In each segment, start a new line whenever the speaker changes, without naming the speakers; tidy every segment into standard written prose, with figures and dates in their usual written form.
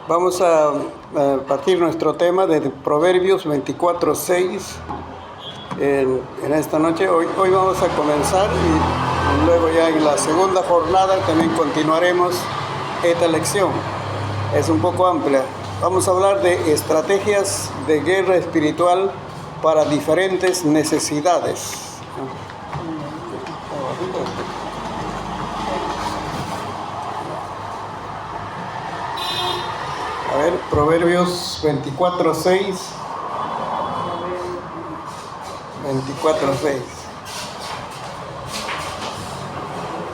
Vamos a partir nuestro tema de Proverbios 24:6 en esta noche. Hoy vamos a comenzar y luego ya en la segunda jornada también continuaremos esta lección. Es un poco amplia. Vamos a hablar de estrategias de guerra espiritual para diferentes necesidades. A ver, Proverbios 24:6. 24:6.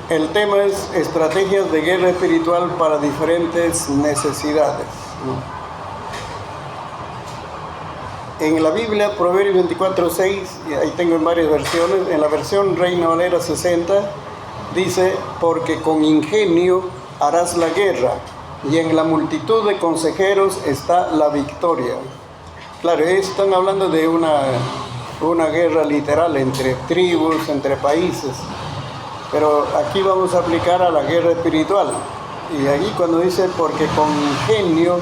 El tema es estrategias de guerra espiritual para diferentes necesidades. En la Biblia, Proverbios 24:6, ahí tengo en varias versiones, en la versión Reina Valera 60, dice: porque con ingenio harás la guerra, y en la multitud de consejeros está la victoria. Claro, están hablando de una guerra literal entre tribus, entre países, pero aquí vamos a aplicar a la guerra espiritual. Y ahí cuando dice porque con ingenio,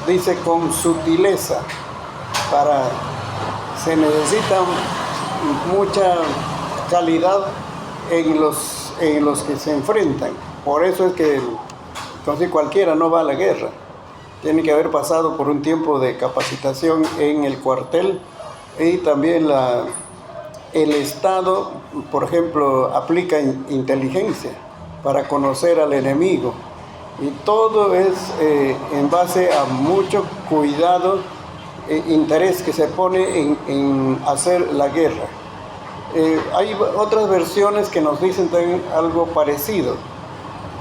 dice con sutileza. Se necesita mucha calidad en los que se enfrentan. Por eso es que entonces cualquiera no va a la guerra. Tiene que haber pasado por un tiempo de capacitación en el cuartel, y también el Estado, por ejemplo, aplica inteligencia para conocer al enemigo. Y todo es en base a mucho cuidado e interés que se pone en hacer la guerra. Hay otras versiones que nos dicen también algo parecido.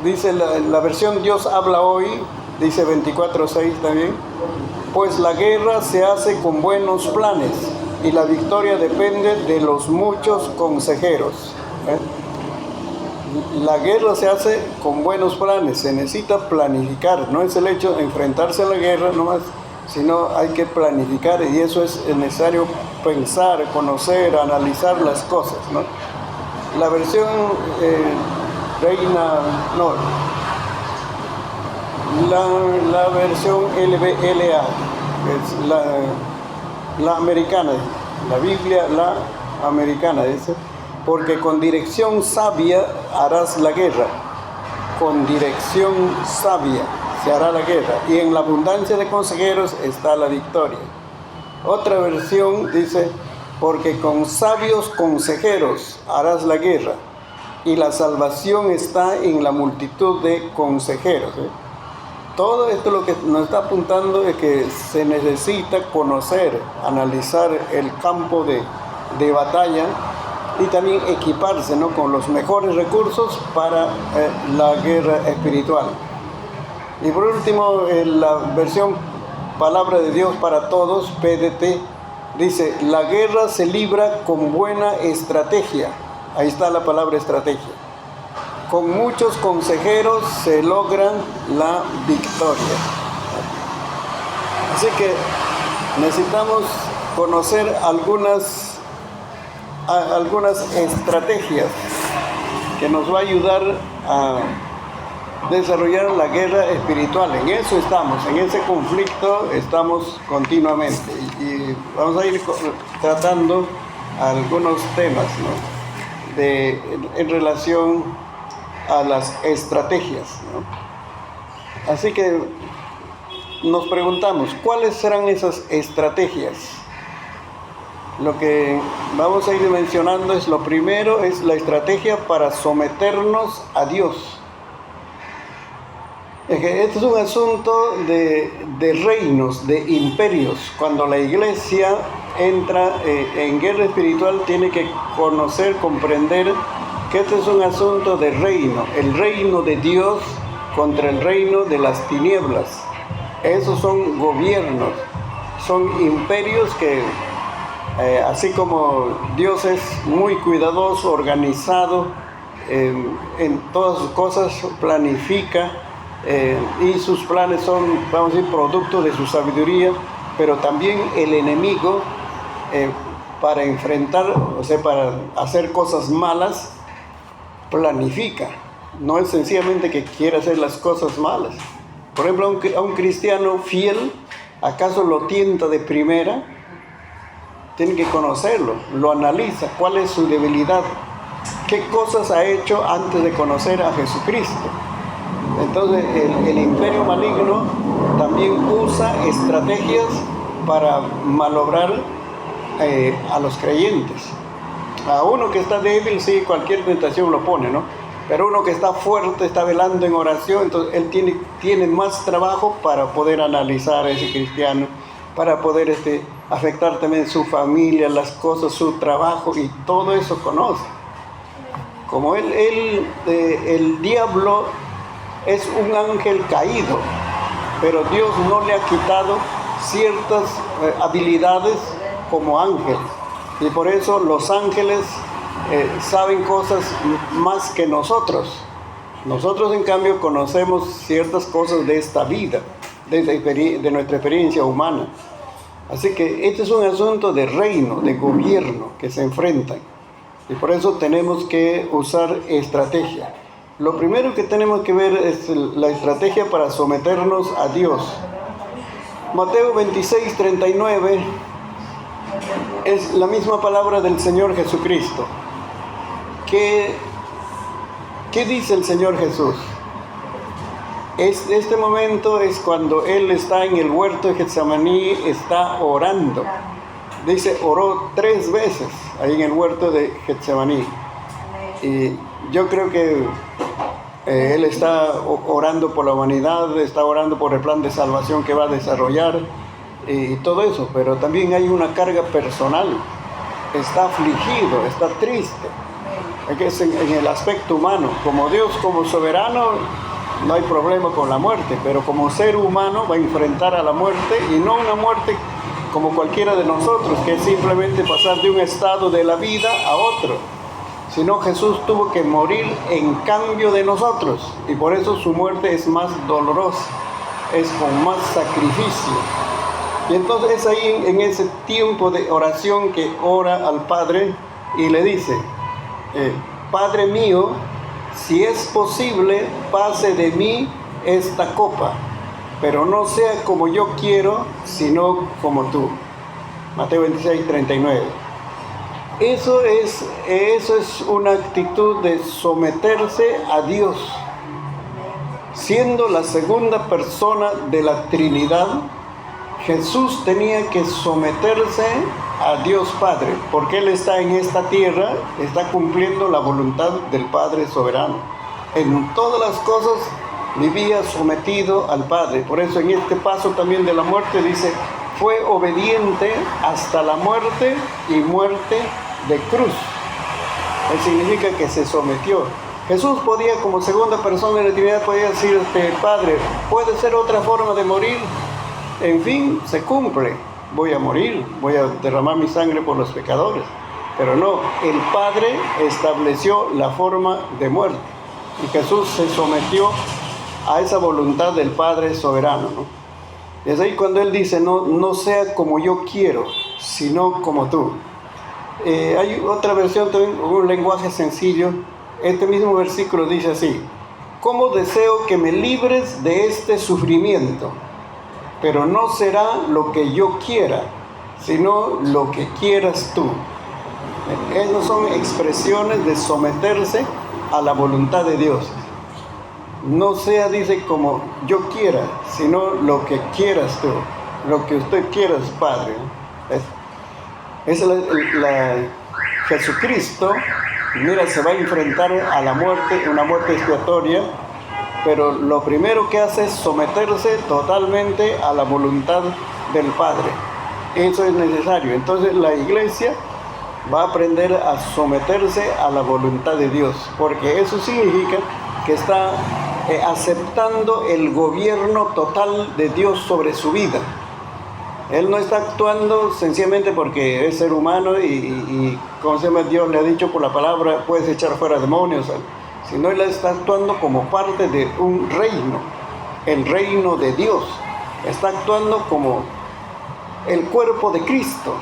Dice la versión Dios habla hoy, dice 24:6 también: pues la guerra se hace con buenos planes y la victoria depende de los muchos consejeros. La guerra se hace con buenos planes, se necesita planificar, no es el hecho de enfrentarse a la guerra nomás, sino hay que planificar, y eso es necesario pensar, conocer, analizar las cosas, ¿no? La versión la versión LBLA, es la americana, la Biblia, la americana, dice: porque con dirección sabia harás la guerra, con dirección sabia se hará la guerra, y en la abundancia de consejeros está la victoria. Otra versión dice: porque con sabios consejeros harás la guerra, y la salvación está en la multitud de consejeros. Todo esto lo que nos está apuntando es que se necesita conocer, analizar el campo de batalla, y también equiparse, ¿no?, con los mejores recursos para la guerra espiritual. Y por último, la versión Palabra de Dios para Todos, PDT, dice: la guerra se libra con buena estrategia. Ahí está la palabra estrategia. Con muchos consejeros se logra la victoria. Así que necesitamos conocer algunas estrategias que nos va a ayudar a desarrollar la guerra espiritual. En eso estamos, en ese conflicto estamos continuamente, y vamos a ir tratando algunos temas, ¿no?, en relación a las estrategias, ¿no? Así que nos preguntamos, ¿cuáles serán esas estrategias? Lo que vamos a ir mencionando es: lo primero es la estrategia para someternos a Dios. Este es un asunto de reinos, de imperios. Cuando la iglesia entra en guerra espiritual, tiene que conocer, comprender que este es un asunto de reino, el reino de Dios contra el reino de las tinieblas. Esos son gobiernos, son imperios que, así como Dios es muy cuidadoso, organizado en todas sus cosas, planifica, y sus planes son, vamos a decir, producto de su sabiduría, pero también el enemigo, para enfrentar, o sea, para hacer cosas malas, planifica. No es sencillamente que quiera hacer las cosas malas, Por ejemplo, a un cristiano fiel, ¿acaso lo tienta de primera? Tiene que conocerlo, lo analiza, cuál es su debilidad, qué cosas ha hecho antes de conocer a Jesucristo. Entonces el imperio maligno también usa estrategias para malograr a los creyentes. A uno que está débil, sí, cualquier tentación lo pone, ¿no? Pero uno que está fuerte, está velando en oración, entonces él tiene más trabajo para poder analizar a ese cristiano, para poder afectar también su familia, las cosas, su trabajo, y todo eso conoce. Como el diablo es un ángel caído, pero Dios no le ha quitado ciertas habilidades como ángel. Y por eso los ángeles saben cosas más que nosotros. Nosotros, en cambio, conocemos ciertas cosas de esta vida, de nuestra experiencia humana. Así que este es un asunto de reino, de gobierno que se enfrentan. Y por eso tenemos que usar estrategia. Lo primero que tenemos que ver es la estrategia para someternos a Dios. Mateo 26:39 es la misma palabra del Señor Jesucristo. ¿Qué dice el Señor Jesús? Este momento es cuando Él está en el huerto de Getsemaní, está orando. Dice, oró 3 veces ahí en el huerto de Getsemaní. Y yo creo que Él está orando por la humanidad, está orando por el plan de salvación que va a desarrollar y todo eso, pero también hay una carga personal. Está afligido, está triste. Es en el aspecto humano. Como Dios, como soberano, no hay problema con la muerte, pero como ser humano va a enfrentar a la muerte, y no una muerte como cualquiera de nosotros, que es simplemente pasar de un estado de la vida a otro, sino Jesús tuvo que morir en cambio de nosotros, y por eso su muerte es más dolorosa, es con más sacrificio. Y entonces es ahí en ese tiempo de oración que ora al Padre y le dice, Padre mío, si es posible, pase de mí esta copa, pero no sea como yo quiero, sino como tú. Mateo 26:39. Eso es una actitud de someterse a Dios. Siendo la segunda persona de la Trinidad, Jesús tenía que someterse a Dios Padre, porque Él está en esta tierra, está cumpliendo la voluntad del Padre soberano. En todas las cosas vivía sometido al Padre. Por eso en este paso también de la muerte dice, fue obediente hasta la muerte, y muerte de cruz. Eso significa que se sometió. Jesús podía, como segunda persona de la Trinidad, podía decir, Padre, ¿puede ser otra forma de morir? En fin, se cumple. Voy a morir, voy a derramar mi sangre por los pecadores. Pero no, el Padre estableció la forma de muerte. Y Jesús se sometió a esa voluntad del Padre soberano, ¿no? Es ahí cuando Él dice, no sea como yo quiero, sino como tú. Hay otra versión también, un lenguaje sencillo. Este mismo versículo dice así, ¿cómo deseo que me libres de este sufrimiento? Pero no será lo que yo quiera, sino lo que quieras tú. Esas son expresiones de someterse a la voluntad de Dios. No sea, dice, como yo quiera, sino lo que quieras tú, lo que usted quiera, Padre. Es Jesucristo, mira, se va a enfrentar a la muerte, una muerte expiatoria, pero lo primero que hace es someterse totalmente a la voluntad del Padre. Eso es necesario. Entonces la iglesia va a aprender a someterse a la voluntad de Dios, porque eso significa que está aceptando el gobierno total de Dios sobre su vida. Él no está actuando sencillamente porque es ser humano y como se llama, Dios le ha dicho por la palabra, puedes echar fuera demonios, sino Él está actuando como parte de un reino, el reino de Dios. Está actuando como el cuerpo de Cristo.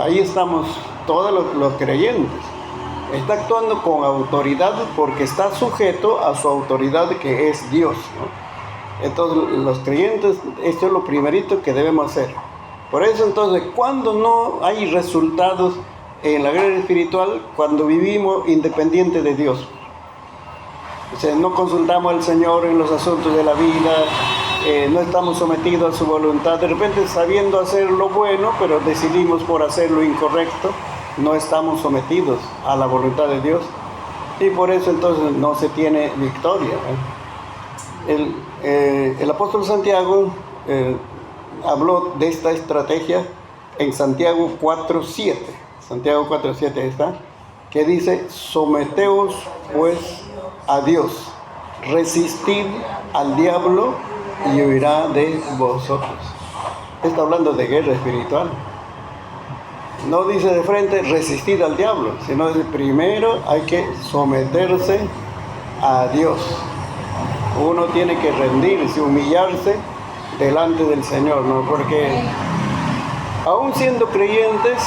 Ahí estamos todos los creyentes. Está actuando con autoridad porque está sujeto a su autoridad, que es Dios, ¿no? Entonces, los creyentes, esto es lo primerito que debemos hacer. Por eso, entonces, cuando no hay resultados en la guerra espiritual, cuando vivimos independientes de Dios. O sea, no consultamos al Señor en los asuntos de la vida, no estamos sometidos a su voluntad. De repente, sabiendo hacer lo bueno, pero decidimos por hacer lo incorrecto, no estamos sometidos a la voluntad de Dios. Y por eso, entonces, no se tiene victoria. El apóstol Santiago habló de esta estrategia en Santiago 4:7. Santiago 4:7 está, que dice: someteos pues a Dios, resistid al diablo y huirá de vosotros. Está hablando de guerra espiritual. No dice de frente resistid al diablo, sino dice primero hay que someterse a Dios. Uno tiene que rendirse, humillarse delante del Señor, ¿no? Porque aún siendo creyentes,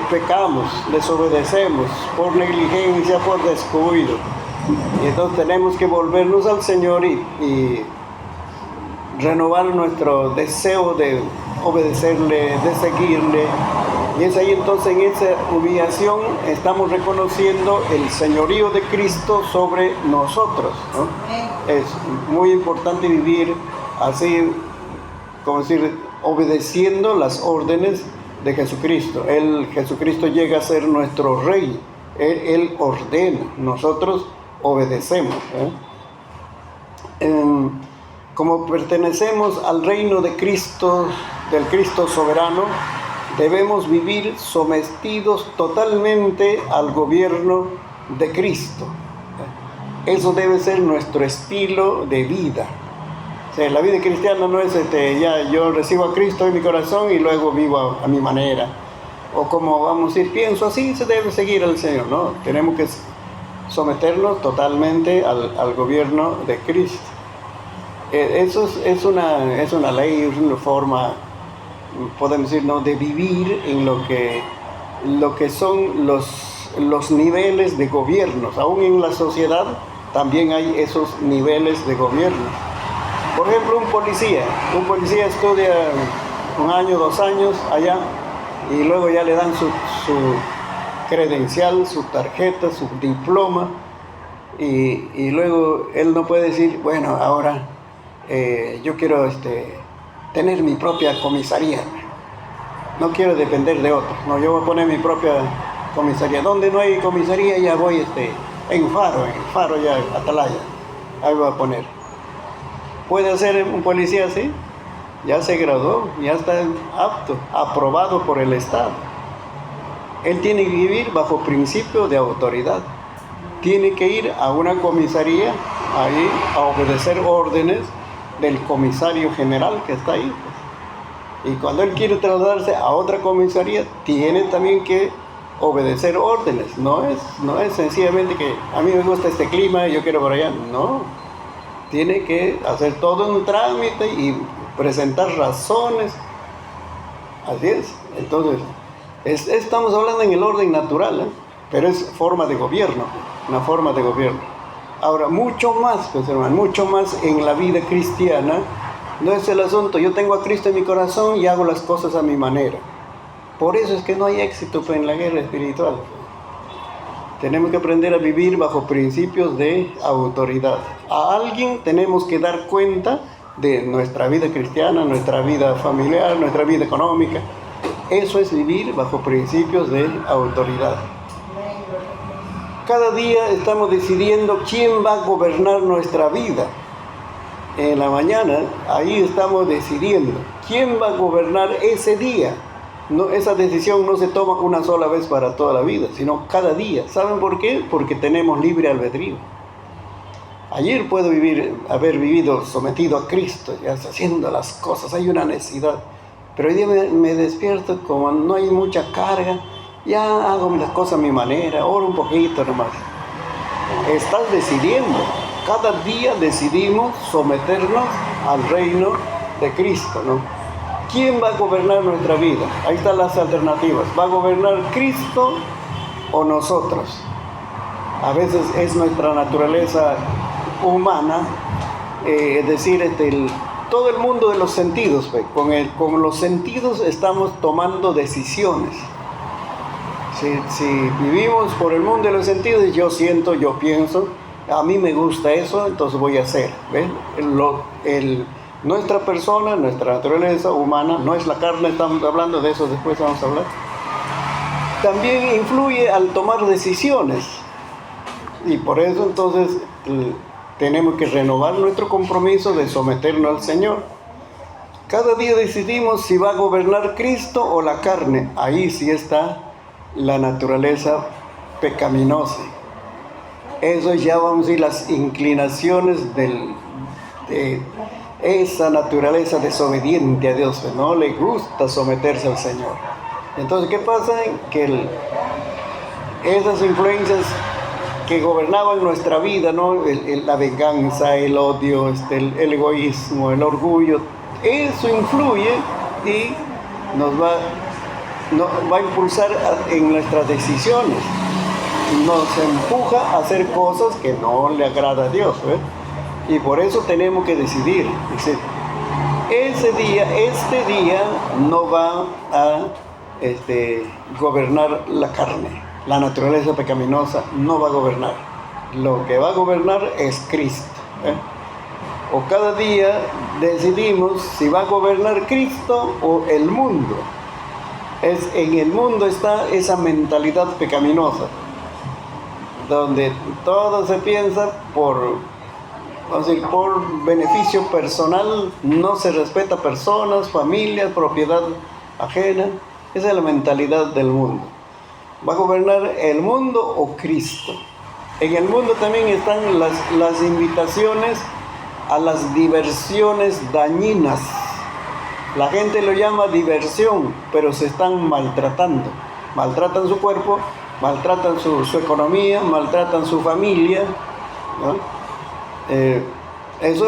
pecamos, desobedecemos por negligencia, por descuido. Y entonces tenemos que volvernos al Señor y renovar nuestro deseo de obedecerle, de seguirle. Y es ahí entonces, en esa humillación, estamos reconociendo el señorío de Cristo sobre nosotros, ¿no? Es muy importante vivir así, como decir, obedeciendo las órdenes de Jesucristo. Jesucristo llega a ser nuestro Rey. Él ordena, nosotros obedecemos. Como pertenecemos al reino de Cristo, del Cristo soberano, debemos vivir sometidos totalmente al gobierno de Cristo. Eso debe ser nuestro estilo de vida. O sea, la vida cristiana no es ya yo recibo a Cristo en mi corazón y luego vivo a mi manera. O como vamos a decir, pienso así, se debe seguir al Señor. No, tenemos que someternos totalmente al gobierno de Cristo. Eso es una ley, es una forma, podemos decir, ¿no?, de vivir en lo que son los niveles de gobiernos. Aún en la sociedad también hay esos niveles de gobierno. Por ejemplo, un policía estudia 1 año, 2 años allá, y luego ya le dan su credencial, su tarjeta, su diploma, y luego él no puede decir, bueno, ahora yo quiero tener mi propia comisaría, no quiero depender de otros, no, yo voy a poner mi propia comisaría. Donde no hay comisaría ya voy en Faro ya, Atalaya, ahí voy a poner. ¿Puede ser un policía así? Ya se graduó, ya está apto, aprobado por el Estado. Él tiene que vivir bajo principio de autoridad. Tiene que ir a una comisaría, ahí, a obedecer órdenes del comisario general que está ahí. Y cuando él quiere trasladarse a otra comisaría, tiene también que obedecer órdenes. No es sencillamente que a mí me gusta este clima y yo quiero por allá. No, tiene que hacer todo un trámite y presentar razones. Así es. Entonces, estamos hablando en el orden natural, pero es forma de gobierno, una forma de gobierno. Ahora, mucho más, pues hermano, mucho más en la vida cristiana, no es el asunto, yo tengo a Cristo en mi corazón y hago las cosas a mi manera. Por eso es que no hay éxito en la guerra espiritual. Tenemos que aprender a vivir bajo principios de autoridad. A alguien tenemos que dar cuenta de nuestra vida cristiana, nuestra vida familiar, nuestra vida económica. Eso es vivir bajo principios de autoridad. Cada día estamos decidiendo quién va a gobernar nuestra vida. En la mañana, ahí estamos decidiendo quién va a gobernar ese día. No, esa decisión no se toma una sola vez para toda la vida, sino cada día. ¿Saben por qué? Porque tenemos libre albedrío. Ayer puedo haber vivido sometido a Cristo, ya haciendo las cosas, hay una necesidad. Pero hoy día me despierto, como no hay mucha carga, ya hago las cosas a mi manera, oro un poquito nomás. Estás decidiendo. Cada día decidimos someternos al reino de Cristo, ¿no? ¿Quién va a gobernar nuestra vida? Ahí están las alternativas. ¿Va a gobernar Cristo o nosotros? A veces es nuestra naturaleza humana es decir, todo el mundo de los sentidos, pues. Con los sentidos estamos tomando decisiones. Si vivimos por el mundo de los sentidos, yo siento, yo pienso, a mí me gusta eso, entonces voy a hacer. ¿Ves? Nuestra persona, nuestra naturaleza humana, no es la carne, estamos hablando de eso, después vamos a hablar, también influye al tomar decisiones. Y por eso entonces tenemos que renovar nuestro compromiso de someternos al Señor. Cada día decidimos si va a gobernar Cristo o la carne. Ahí sí está la naturaleza pecaminosa. Eso ya vamos a decir las inclinaciones de esa naturaleza desobediente a Dios, que no le gusta someterse al Señor. Entonces, ¿qué pasa? Que esas influencias que gobernaban nuestra vida, ¿no? La venganza, el odio, el egoísmo, el orgullo, eso influye y nos va a impulsar en nuestras decisiones. Nos empuja a hacer cosas que no le agrada a Dios, ¿eh? Y por eso tenemos que decidir. Dice, este día no va a gobernar la carne. La naturaleza pecaminosa no va a gobernar. Lo que va a gobernar es Cristo, ¿eh? O cada día decidimos si va a gobernar Cristo o el mundo. En el mundo está esa mentalidad pecaminosa, donde todo se piensa por beneficio personal, no se respeta personas, familias, propiedad ajena. Esa es la mentalidad del mundo. ¿Va a gobernar el mundo o Cristo? En el mundo también están las invitaciones a las diversiones dañinas. La gente lo llama diversión, pero se están maltratando. Maltratan su cuerpo, maltratan su economía, maltratan su familia, ¿no? Eso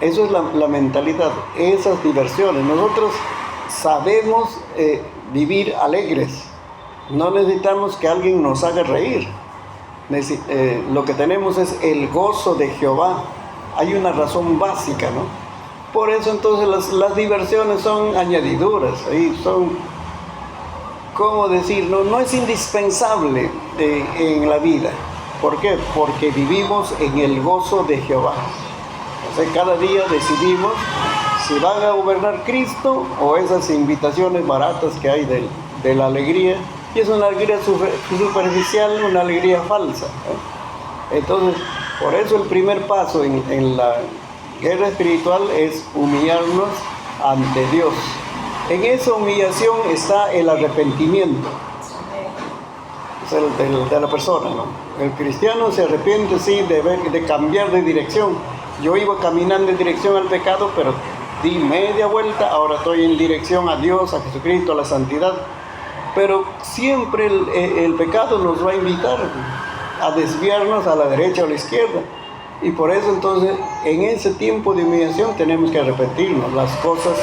es la mentalidad, esas diversiones. Nosotros sabemos vivir alegres, no necesitamos que alguien nos haga reír. Lo que tenemos es el gozo de Jehová. Hay una razón básica, ¿no? Por eso entonces las diversiones son añadiduras, son, ¿cómo decir? No es indispensable en la vida. ¿Por qué? Porque vivimos en el gozo de Jehová. O sea, cada día decidimos si van a gobernar Cristo o esas invitaciones baratas que hay de la alegría. Y es una alegría superficial, una alegría falsa, ¿eh? Entonces, por eso el primer paso en la guerra espiritual es humillarnos ante Dios. En esa humillación está el arrepentimiento de la persona, ¿no? El cristiano se arrepiente, sí, de cambiar de dirección. Yo iba caminando en dirección al pecado, pero di media vuelta, ahora estoy en dirección a Dios, a Jesucristo, a la santidad. Pero siempre el pecado nos va a invitar a desviarnos a la derecha o a la izquierda. Y por eso entonces, en ese tiempo de humillación tenemos que arrepentirnos las cosas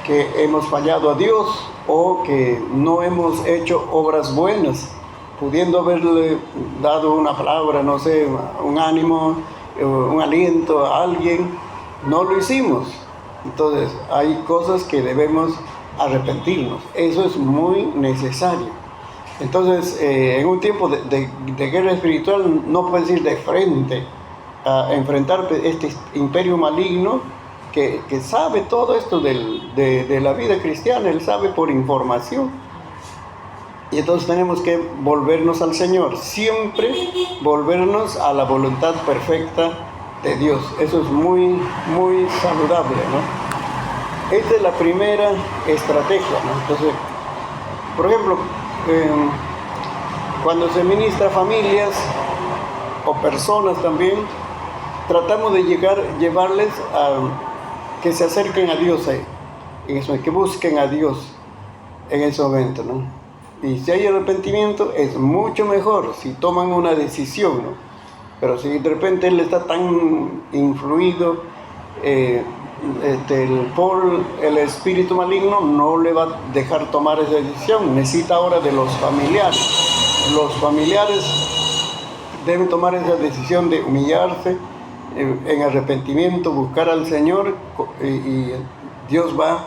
que hemos fallado a Dios o que no hemos hecho obras buenas, pudiendo haberle dado una palabra, no sé, un ánimo, un aliento a alguien, no lo hicimos. Entonces hay cosas que debemos arrepentirnos. Eso es muy necesario. Entonces, en un tiempo de guerra espiritual, no puedes ir de frente a enfrentar este imperio maligno que sabe todo esto de la vida cristiana. Él sabe por información. Y entonces tenemos que volvernos al Señor, siempre volvernos a la voluntad perfecta de Dios. Eso es muy, muy saludable, ¿no? Esta es la primera estrategia, ¿no? Entonces, por ejemplo, cuando se ministra a familias o personas también, tratamos de llevarles a que se acerquen a Dios ahí, que busquen a Dios en ese momento, ¿no? Y si hay arrepentimiento, es mucho mejor si toman una decisión, ¿no? Pero si de repente él está tan influido por el espíritu maligno, no le va a dejar tomar esa decisión. Necesita ahora de los familiares. Los familiares deben tomar esa decisión de humillarse, en arrepentimiento, buscar al Señor, y Dios va,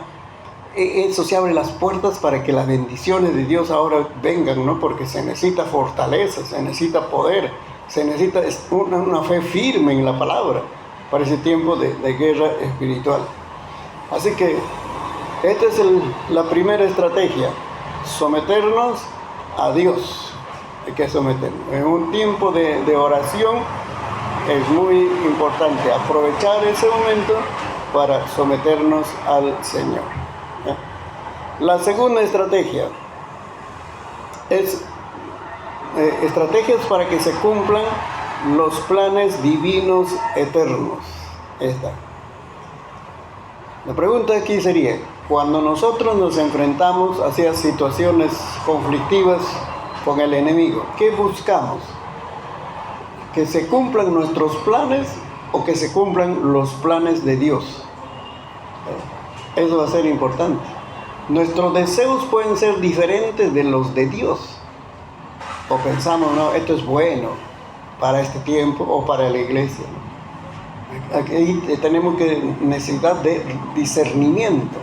eso se abre las puertas para que las bendiciones de Dios ahora vengan, ¿no? Porque se necesita fortaleza, se necesita poder, se necesita una fe firme en la palabra para ese tiempo de guerra espiritual. Así que esta es la primera estrategia, someternos a Dios. Hay que someternos. En un tiempo de oración es muy importante aprovechar ese momento para someternos al Señor. La segunda estrategia es estrategias para que se cumplan los planes divinos eternos. Esta. La pregunta aquí sería, cuando nosotros nos enfrentamos hacia situaciones conflictivas con el enemigo, ¿qué buscamos? ¿Que se cumplan nuestros planes o que se cumplan los planes de Dios? Eso va a ser importante. Nuestros deseos pueden ser diferentes de los de Dios. O pensamos, no, esto es bueno para este tiempo o para la iglesia, ¿no? Aquí tenemos necesidad de discernimiento,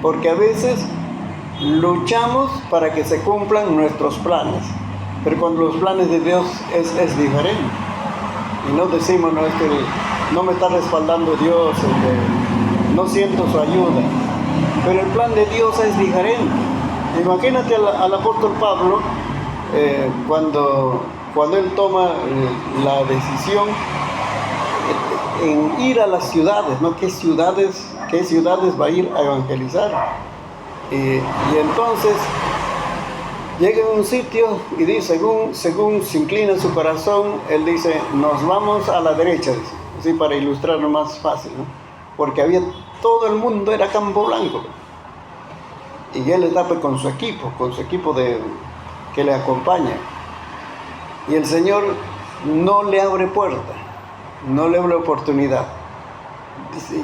porque a veces luchamos para que se cumplan nuestros planes, pero cuando los planes de Dios es diferente. Y no decimos, no, es que no me está respaldando Dios, no siento su ayuda, pero el plan de Dios es diferente. Imagínate al apóstol Pablo, cuando él toma la decisión en ir a las ciudades, ¿no? ¿Qué ciudades va a ir a evangelizar? Y entonces llega a un sitio y dice, según se inclina su corazón, él dice, nos vamos a la derecha, dice, así para ilustrarlo más fácil, ¿no? Porque todo el mundo era campo blanco. Y él está pues con su equipo que le acompaña. Y el Señor no le abre puerta, no le abre oportunidad. Dice,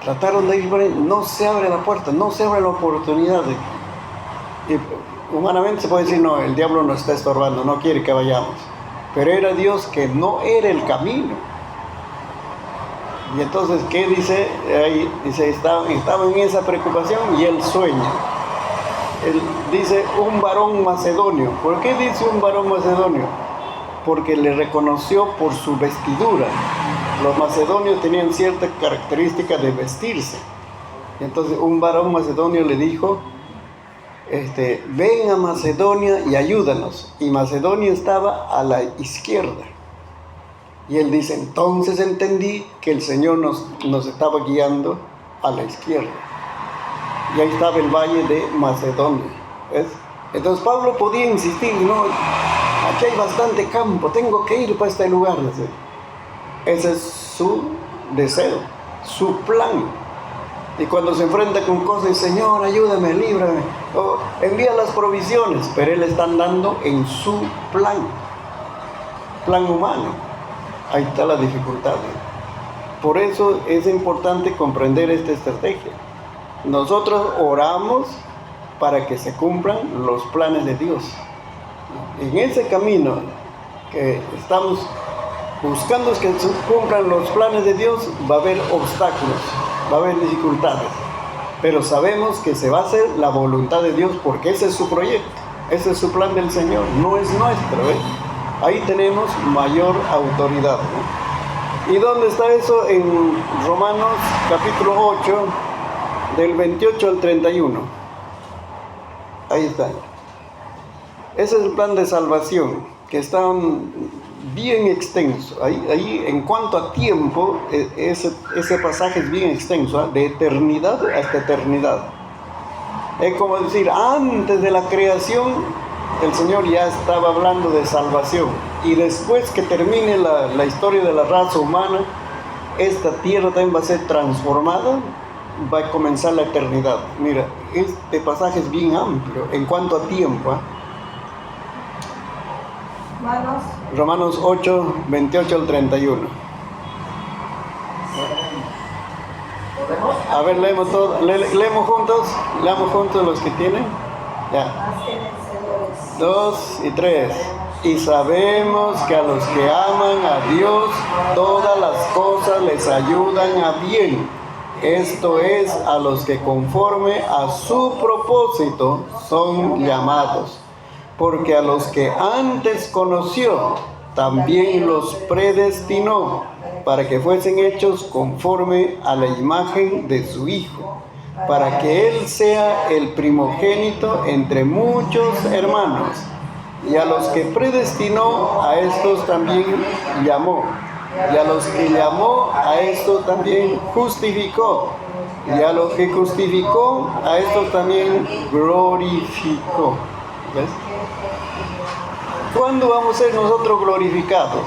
trataron de ir por ahí, no se abre la puerta, no se abre la oportunidad. Y humanamente se puede decir, no, el diablo nos está estorbando, no quiere que vayamos. Pero era Dios que no era el camino. Y entonces, ¿qué dice? Ahí dice, estaba en esa preocupación y él sueña. Él dice, un varón macedonio. ¿Por qué dice un varón macedonio? Porque le reconoció por su vestidura. Los macedonios tenían cierta característica de vestirse. Y entonces un varón macedonio le dijo, ven a Macedonia y ayúdanos. Y Macedonia estaba a la izquierda. Y él dice, entonces entendí que el Señor nos estaba guiando a la izquierda. Y ahí estaba el valle de Macedonia. ¿Ves? Entonces Pablo podía insistir, no, aquí hay bastante campo, tengo que ir para este lugar. Ese es su deseo, su plan. Y cuando se enfrenta con cosas, Señor, ayúdame, líbrame, envía las provisiones, pero él está andando en su plan humano. Ahí está la dificultad. Por eso es importante comprender esta estrategia. Nosotros oramos para que se cumplan los planes de Dios. En ese camino que estamos buscando que se cumplan los planes de Dios, va a haber obstáculos, va a haber dificultades. Pero sabemos que se va a hacer la voluntad de Dios porque ese es su proyecto, ese es su plan del Señor, no es nuestro, ¿eh? Ahí tenemos mayor autoridad, ¿no? ¿Y dónde está eso? En Romanos capítulo 8, del 28 al 31. Ahí está. Ese es el plan de salvación, que está bien extenso. Ahí en cuanto a tiempo, ese pasaje es bien extenso, ¿eh? De eternidad hasta eternidad. Es como decir, antes de la creación, el Señor ya estaba hablando de salvación. Y después que termine la historia de la raza humana, esta tierra también va a ser transformada, va a comenzar la eternidad. Mira, este pasaje es bien amplio en cuanto a tiempo, ¿eh? Romanos 8, 28 al 31. A ver, leemos todo, leemos juntos los que tienen. Ya. 2 y 3. Y sabemos que a los que aman a Dios, todas las cosas les ayudan a bien. Esto es, a los que conforme a su propósito son llamados. Porque a los que antes conoció, también los predestinó para que fuesen hechos conforme a la imagen de su Hijo, para que Él sea el primogénito entre muchos hermanos. Y a los que predestinó, a estos también llamó. Y a los que llamó, a estos también justificó. Y a los que justificó, a estos también glorificó. ¿Ves? ¿Cuándo vamos a ser nosotros glorificados?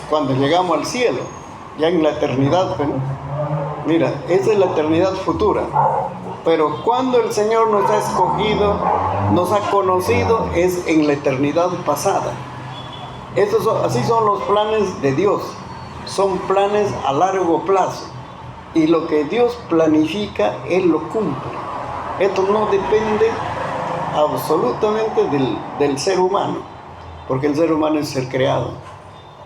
Cuando llegamos al cielo, ya en la eternidad. ¿No? Mira, esa es la eternidad futura. Pero cuando el Señor nos ha escogido, nos ha conocido, es en la eternidad pasada. Así son los planes de Dios. Son planes a largo plazo. Y lo que Dios planifica, Él lo cumple. Esto no depende absolutamente del ser humano, porque el ser humano es ser creado.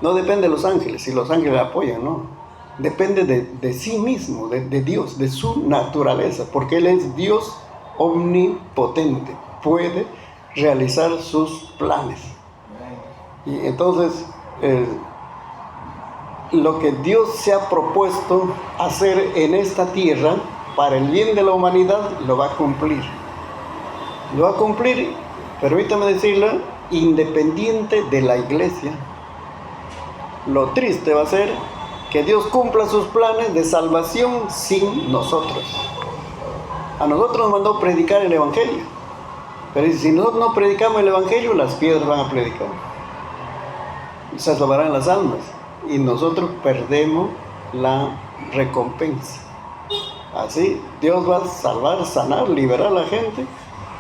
No depende de los ángeles, si los ángeles apoyan, no. Depende de sí mismo, de Dios, de su naturaleza, porque Él es Dios omnipotente, puede realizar sus planes. Y entonces, lo que Dios se ha propuesto hacer en esta tierra, para el bien de la humanidad, lo va a cumplir. Lo va a cumplir, permítame decirlo, independiente de la iglesia. Lo triste va a ser que Dios cumpla sus planes de salvación sin nosotros. A nosotros nos mandó predicar el Evangelio. Pero si nosotros no predicamos el Evangelio, las piedras van a predicar. Y se salvarán las almas. Y nosotros perdemos la recompensa. Así, Dios va a salvar, sanar, liberar a la gente.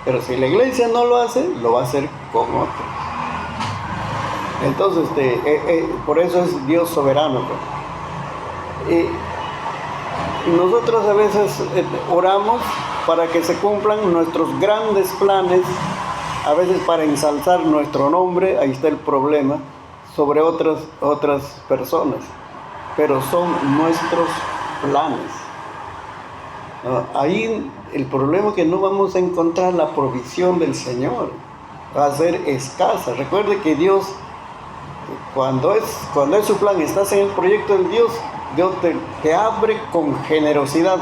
Pero si la iglesia no lo hace, lo va a hacer con otros. Entonces, por eso es Dios soberano. Nosotros a veces oramos para que se cumplan nuestros grandes planes, a veces para ensalzar nuestro nombre, ahí está el problema, sobre otras personas, pero son nuestros planes. Ahí el problema es que no vamos a encontrar la provisión del Señor, va a ser escasa. Recuerde que Dios, cuando es su plan, estás en el proyecto de Dios te abre con generosidad.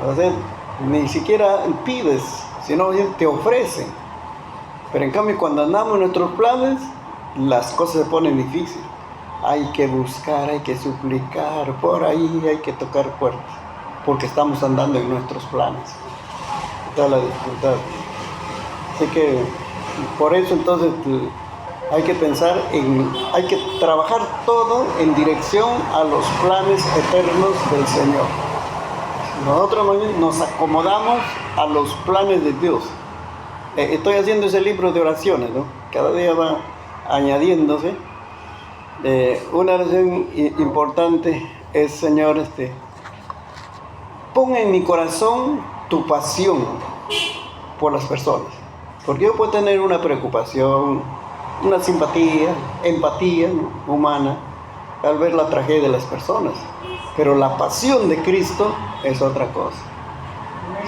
O sea, ni siquiera pides, sino te ofrece. Pero en cambio, cuando andamos en nuestros planes, las cosas se ponen difíciles. Hay que buscar, hay que suplicar, por ahí hay que tocar puertas, porque estamos andando en nuestros planes. Está la dificultad. Así que, por eso entonces, hay que pensar hay que trabajar todo en dirección a los planes eternos del Señor. Nosotros nos acomodamos a los planes de Dios. Estoy haciendo ese libro de oraciones, ¿no? Cada día va añadiéndose. Una oración importante es: Señor, pon en mi corazón tu pasión por las personas. Porque yo puedo tener una preocupación, una simpatía, empatía, ¿no?, humana al ver la tragedia de las personas, pero la pasión de Cristo es otra cosa.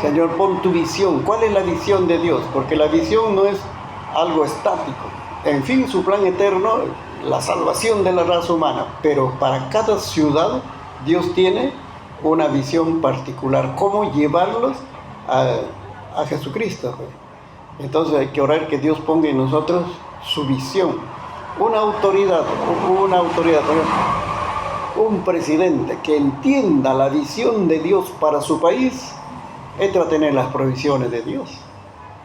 Señor, pon tu visión. ¿Cuál es la visión de Dios? Porque la visión no es algo estático. En fin, su plan eterno, la salvación de la raza humana, pero para cada ciudad Dios tiene una visión particular, cómo llevarlos a Jesucristo. Entonces hay que orar que Dios ponga en nosotros su visión, una autoridad, un presidente que entienda la visión de Dios para su país. Este va a tener las provisiones de Dios,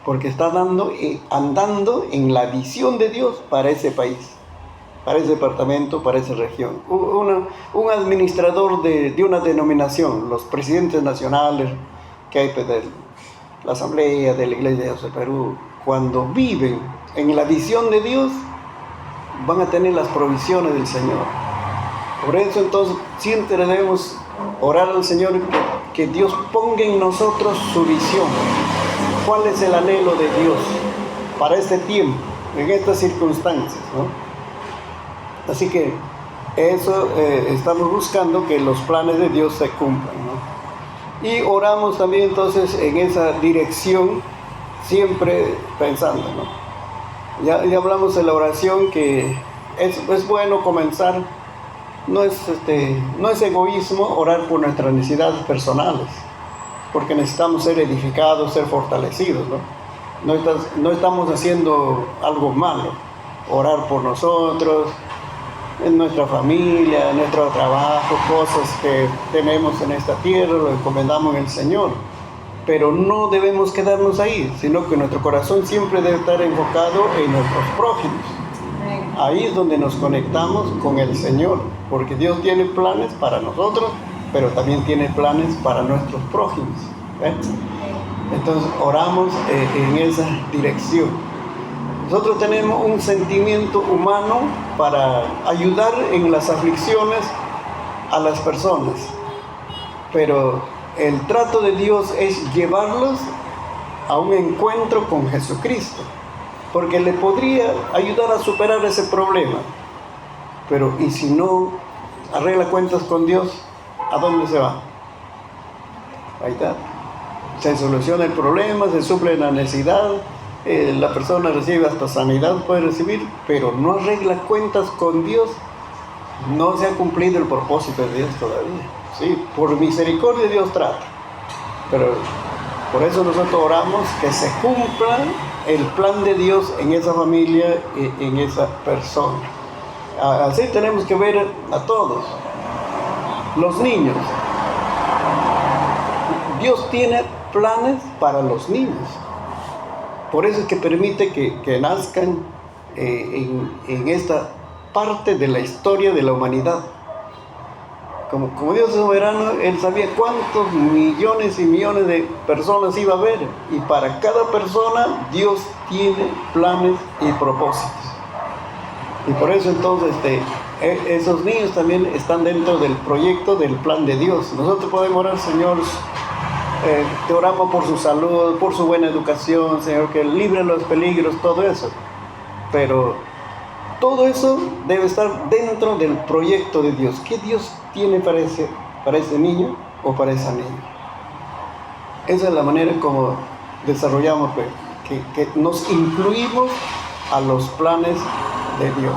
porque está andando en la visión de Dios para ese país, para ese departamento, para esa región. Un administrador de una denominación, los presidentes nacionales que hay de la Asamblea, de la Iglesia de Perú, cuando viven en la visión de Dios, van a tener las provisiones del Señor. Por eso entonces siempre debemos orar al Señor que Dios ponga en nosotros su visión. ¿Cuál es el anhelo de Dios para este tiempo? en estas circunstancias, ¿no? Así que eso estamos buscando que los planes de Dios se cumplan, ¿no? Y oramos también entonces en esa dirección, siempre pensando, ¿no? Ya hablamos de la oración, que es bueno comenzar. No es egoísmo orar por nuestras necesidades personales, porque necesitamos ser edificados, ser fortalecidos, ¿no? No estamos haciendo algo malo. Orar por nosotros, en nuestra familia, en nuestro trabajo, cosas que tenemos en esta tierra, lo encomendamos en el Señor. Pero no debemos quedarnos ahí, sino que nuestro corazón siempre debe estar enfocado en nuestros prójimos. Ahí es donde nos conectamos con el Señor, porque Dios tiene planes para nosotros, pero también tiene planes para nuestros prójimos, ¿eh? Entonces oramos en esa dirección. Nosotros tenemos un sentimiento humano para ayudar en las aflicciones a las personas, pero el trato de Dios es llevarlos a un encuentro con Jesucristo, porque le podría ayudar a superar ese problema. Pero ¿y si no arregla cuentas con Dios? ¿A dónde se va? Ahí está. Se soluciona el problema, se suple la necesidad, la persona recibe hasta sanidad, puede recibir, pero no arregla cuentas con Dios. No se ha cumplido el propósito de Dios todavía. Sí, por misericordia Dios trata, pero por eso nosotros oramos que se cumpla el plan de Dios en esa familia, en esa persona. Así tenemos que ver a todos. Los niños. Dios tiene planes para los niños. Por eso es que permite que nazcan en esta parte de la historia de la humanidad. Como Dios es soberano, Él sabía cuántos millones y millones de personas iba a haber. Y para cada persona Dios tiene planes y propósitos. Y por eso entonces esos niños también están dentro del proyecto, del plan de Dios. Nosotros podemos orar, Señor, te oramos por su salud, por su buena educación, Señor, que libre los peligros, todo eso. Pero todo eso debe estar dentro del proyecto de Dios. ¿Qué Dios tiene para ese niño o para esa niña? Esa es la manera como desarrollamos, pues, que nos incluimos a los planes de Dios.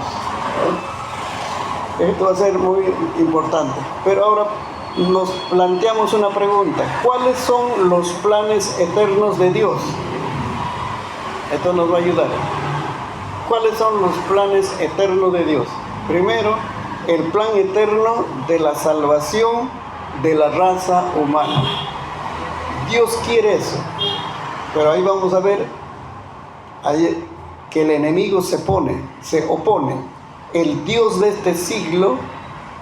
Esto va a ser muy importante. Pero ahora nos planteamos una pregunta. ¿Cuáles son los planes eternos de Dios? Esto nos va a ayudar. ¿Cuáles son los planes eternos de Dios? Primero, el plan eterno de la salvación de la raza humana. Dios quiere eso. Pero ahí vamos a ver que el enemigo se opone. El Dios de este siglo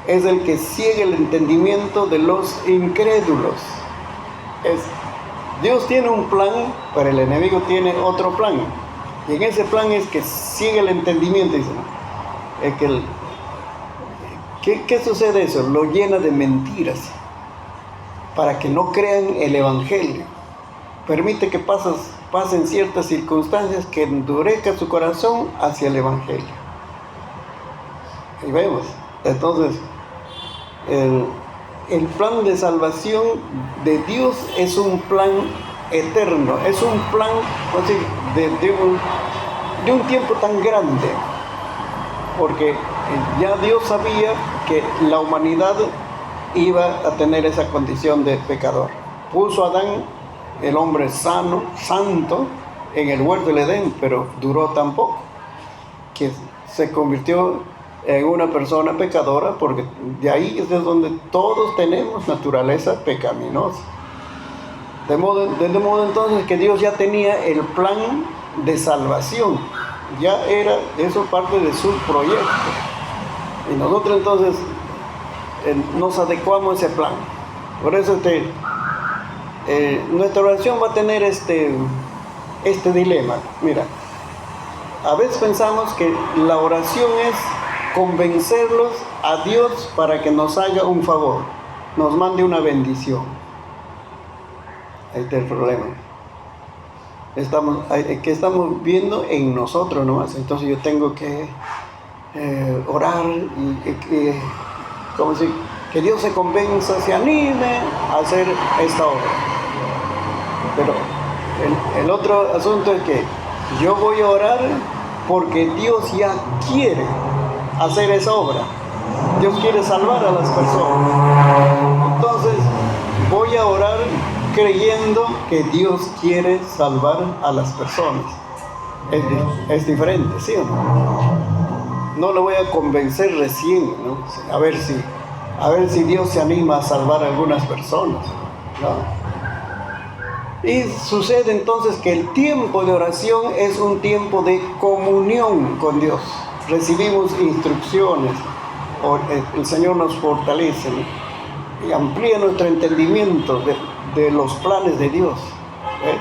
es el que ciega el entendimiento de los incrédulos. Dios tiene un plan, pero el enemigo tiene otro plan. Y en ese plan es que ciega el entendimiento. ¿Qué sucede eso? Lo llena de mentiras para que no crean el evangelio. Permite que pasen ciertas circunstancias que endurezcan su corazón hacia el evangelio. Y vemos, entonces, el plan de salvación de Dios es un plan eterno, es un plan de un tiempo tan grande, porque ya Dios sabía que la humanidad iba a tener esa condición de pecador. Puso a Adán, el hombre sano, santo, en el huerto del Edén, pero duró tan poco que se convirtió en una persona pecadora, porque de ahí es de donde todos tenemos naturaleza pecaminosa. De modo entonces que Dios ya tenía el plan de salvación, ya era eso parte de su proyecto. Y nosotros entonces nos adecuamos a ese plan. Por eso nuestra oración va a tener este dilema. Mira, a veces pensamos que la oración es convencerlos a Dios para que nos haga un favor, nos mande una bendición. Ahí está el problema. que estamos viendo en nosotros nomás. Entonces yo tengo que orar como si que Dios se convenza, se anime a hacer esta obra. Pero el otro asunto es que yo voy a orar porque Dios ya quiere hacer esa obra. Dios quiere salvar a las personas. Entonces voy a orar creyendo que Dios quiere salvar a las personas. Es diferente, ¿sí o no? No lo voy a convencer recién, ¿no? A ver si Dios se anima a salvar a algunas personas, ¿no? Y sucede entonces que el tiempo de oración es un tiempo de comunión con Dios. Recibimos instrucciones, el Señor nos fortalece, ¿no? Y amplía nuestro entendimiento de los planes de Dios, ¿eh?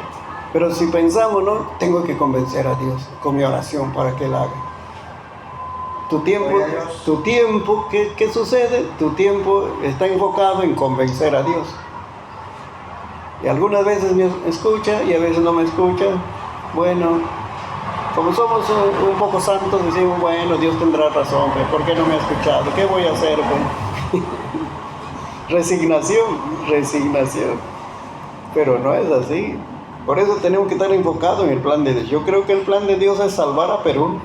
Pero si pensamos, no, tengo que convencer a Dios con mi oración para que Él haga. Tu tiempo, ¿qué sucede? Tu tiempo está enfocado en convencer a Dios. Y algunas veces me escucha y a veces no me escucha. Bueno, como somos un poco santos, decimos, bueno, Dios tendrá razón, pero ¿por qué no me ha escuchado? ¿Qué voy a hacer? Resignación. Pero no es así. Por eso tenemos que estar enfocados en el plan de Dios. Yo creo que el plan de Dios es salvar a Perú.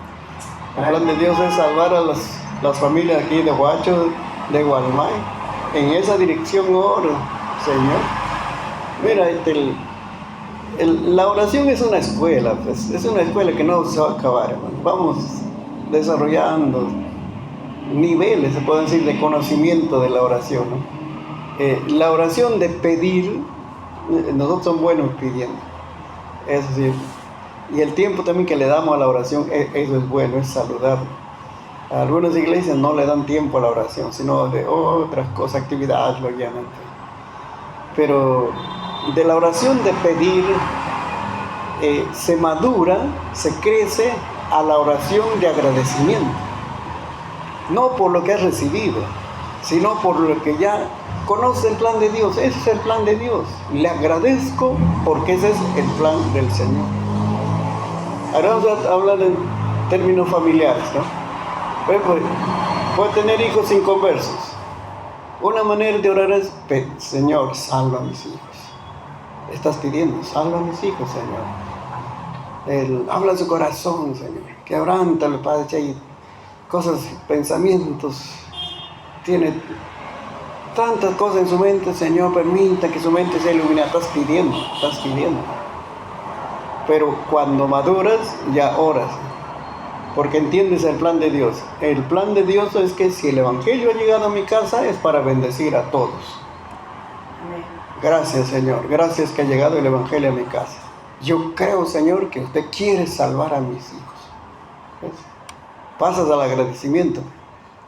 El plan de Dios es salvar a las familias aquí de Huacho, de Gualmay. En esa dirección oro, Señor. Mira, la oración es una escuela, pues, es una escuela que no se va a acabar, hermano. Vamos desarrollando niveles, se puede decir, de conocimiento de la oración, ¿no? La oración de pedir, nosotros somos buenos pidiendo, es decir, y el tiempo también que le damos a la oración, eso es bueno, es saludable. A algunas iglesias no le dan tiempo a la oración, sino de otras cosas, actividades lo llaman. Pero de la oración de pedir, se madura, se crece a la oración de agradecimiento. No por lo que has recibido, sino por lo que ya conoce el plan de Dios. Ese es el plan de Dios. Le agradezco porque ese es el plan del Señor. Ahora vamos a hablar en términos familiares, ¿no? Puede tener hijos inconversos. Una manera de orar es, Señor, salva a mis hijos. Estás pidiendo, salva a mis hijos, Señor. Habla su corazón, Señor. Quebrántale, Padre. Hay cosas, pensamientos. Tiene tantas cosas en su mente, Señor. Permita que su mente sea iluminada. Estás pidiendo. Pero cuando maduras, ya oras. Porque entiendes el plan de Dios. El plan de Dios es que si el Evangelio ha llegado a mi casa, es para bendecir a todos. Amén. Gracias, Señor. Gracias que ha llegado el Evangelio a mi casa. Yo creo, Señor, que usted quiere salvar a mis hijos. ¿Ves? Pasas al agradecimiento.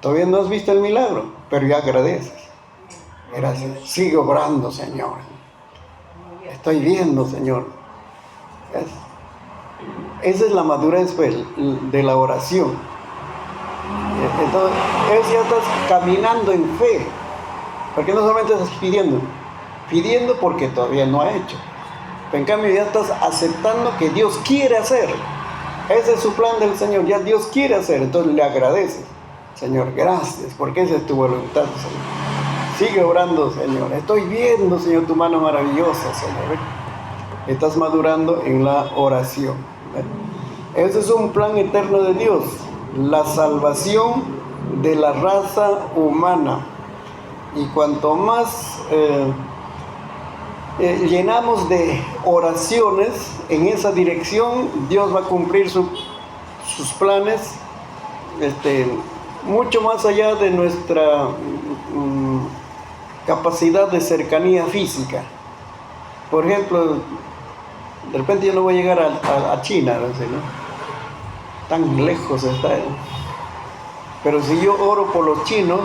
Todavía no has visto el milagro, pero ya agradeces. Gracias. Sigue obrando, Señor. Estoy viendo, Señor. ¿Ves? Esa es la madurez, pues, de la oración. Entonces, ya estás caminando en fe. Porque no solamente estás pidiendo porque todavía no ha hecho. Pero en cambio ya estás aceptando que Dios quiere hacer. Ese es su plan del Señor, ya Dios quiere hacer. Entonces le agradeces. Señor, gracias, porque esa es tu voluntad, Señor. Sigue orando, Señor. Estoy viendo, Señor, tu mano maravillosa, Señor. Estás madurando en la oración. Ese es un plan eterno de Dios, la salvación de la raza humana. Y cuanto más llenamos de oraciones en esa dirección, Dios va a cumplir sus planes mucho más allá de nuestra capacidad de cercanía física. Por ejemplo, de repente yo no voy a llegar a China, ¿no? Tan lejos está. Pero si yo oro por los chinos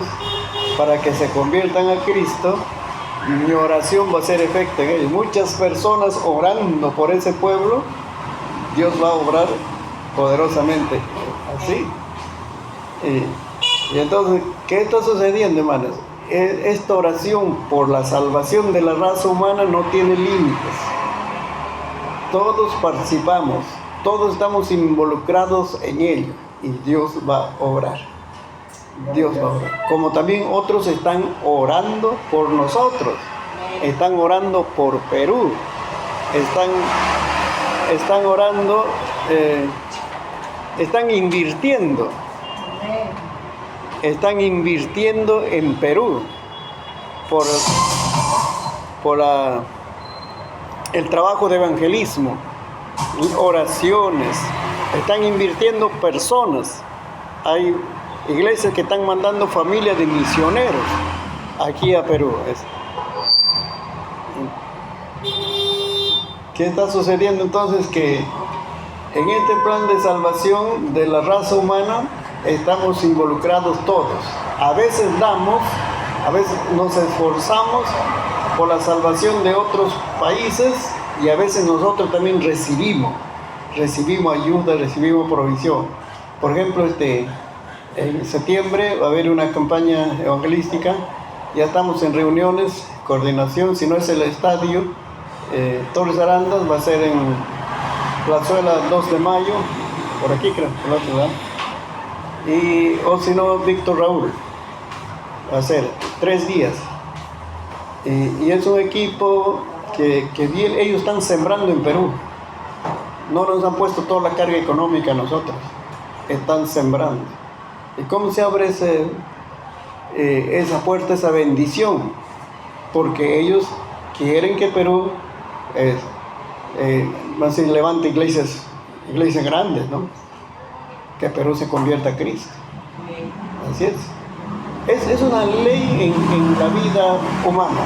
para que se conviertan a Cristo, mi oración va a hacer efecto en ellos. Muchas personas orando por ese pueblo, Dios va a obrar poderosamente. Así. Y entonces, ¿qué está sucediendo, hermanos? Esta oración por la salvación de la raza humana no tiene límites. todos participamos, todos estamos involucrados en ello y Dios va a obrar. Dios va a obrar. Como también otros están orando por nosotros, están orando por Perú, están orando, están invirtiendo en Perú por el trabajo de evangelismo, oraciones, están invirtiendo personas. Hay iglesias que están mandando familias de misioneros aquí a Perú. ¿Qué está sucediendo entonces? Que en este plan de salvación de la raza humana estamos involucrados todos. A veces damos, a veces nos esforzamos por la salvación de otros países y a veces nosotros también recibimos ayuda, recibimos provisión. Por ejemplo, en septiembre va a haber una campaña evangelística, ya estamos en reuniones, coordinación, si no es el estadio Torres Arandas, va a ser en Plazuela 2 de mayo, por aquí creo, ¿verdad? Y o si no, Víctor Raúl, va a ser 3 días. Y es un equipo que bien, ellos están sembrando en Perú. No nos han puesto toda la carga económica a nosotros, están sembrando. ¿Y cómo se abre esa puerta, esa bendición? Porque ellos quieren que Perú levante iglesias grandes, ¿no? Que Perú se convierta a Cristo. Así es. Es una ley en la vida humana,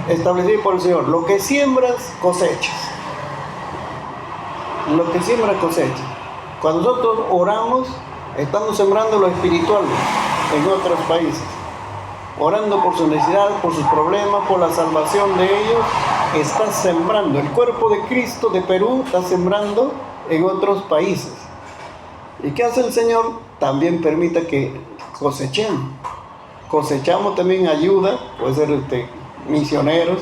establecida por el Señor. Lo que siembras, cosechas. Lo que siembras, cosechas. Cuando nosotros oramos, estamos sembrando lo espiritual en otros países. Orando por sus necesidades, por sus problemas, por la salvación de ellos, está sembrando. El cuerpo de Cristo de Perú está sembrando en otros países. ¿Y qué hace el Señor? También permite que cosechemos. Cosechamos también ayuda, puede ser misioneros,